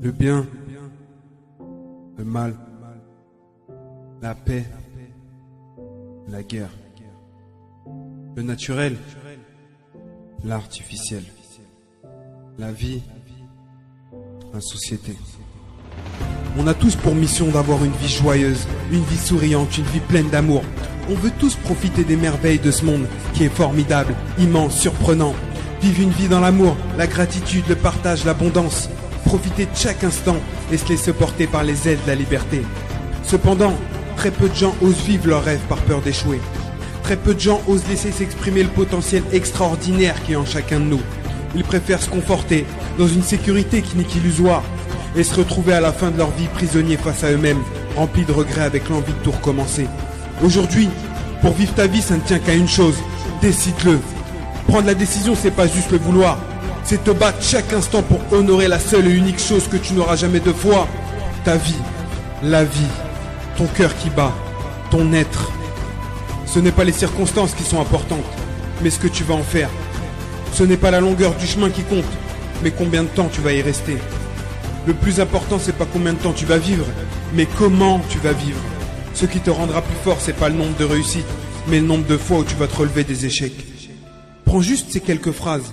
Le bien, le mal, la paix, la guerre, le naturel, l'artificiel, la vie, la société. On a tous pour mission d'avoir une vie joyeuse, une vie souriante, une vie pleine d'amour. On veut tous profiter des merveilles de ce monde qui est formidable, immense, surprenant. Vivre une vie dans l'amour, la gratitude, le partage, l'abondance. Profiter de chaque instant et se laisser porter par les ailes de la liberté. Cependant, très peu de gens osent vivre leurs rêves par peur d'échouer. Très peu de gens osent laisser s'exprimer le potentiel extraordinaire qui est en chacun de nous. Ils préfèrent se conforter dans une sécurité qui n'est qu'illusoire et se retrouver à la fin de leur vie prisonniers face à eux-mêmes, remplis de regrets avec l'envie de tout recommencer. Aujourd'hui, pour vivre ta vie, ça ne tient qu'à une chose, décide-le. Prendre la décision, c'est pas juste le vouloir, c'est te battre chaque instant pour honorer la seule et unique chose que tu n'auras jamais deux fois. Ta vie, la vie, ton cœur qui bat, ton être. Ce n'est pas les circonstances qui sont importantes, mais ce que tu vas en faire. Ce n'est pas la longueur du chemin qui compte, mais combien de temps tu vas y rester. Le plus important, c'est pas combien de temps tu vas vivre, mais comment tu vas vivre. Ce qui te rendra plus fort, c'est pas le nombre de réussites, mais le nombre de fois où tu vas te relever des échecs. Prends juste ces quelques phrases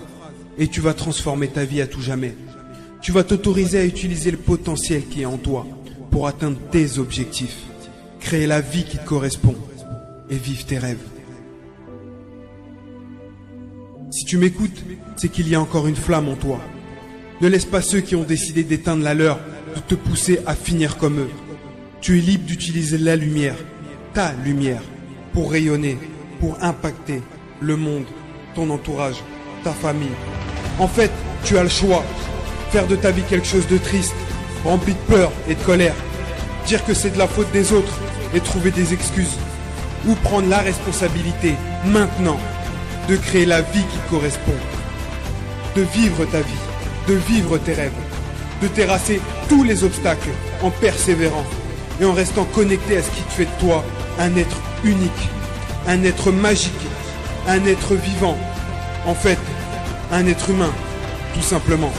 et tu vas transformer ta vie à tout jamais. Tu vas t'autoriser à utiliser le potentiel qui est en toi pour atteindre tes objectifs, créer la vie qui te correspond et vivre tes rêves. Si tu m'écoutes, c'est qu'il y a encore une flamme en toi. Ne laisse pas ceux qui ont décidé d'éteindre la leur de te pousser à finir comme eux. Tu es libre d'utiliser la lumière, ta lumière, pour rayonner, pour impacter le monde, ton entourage, ta famille. En fait, tu as le choix. Faire de ta vie quelque chose de triste, rempli de peur et de colère. Dire que c'est de la faute des autres et trouver des excuses. Ou prendre la responsabilité, maintenant, de créer la vie qui te correspond. De vivre ta vie, de vivre tes rêves. De terrasser tous les obstacles en persévérant et en restant connecté à ce qui te fait de toi un être unique, un être magique, un être vivant. En fait, un être humain, tout simplement.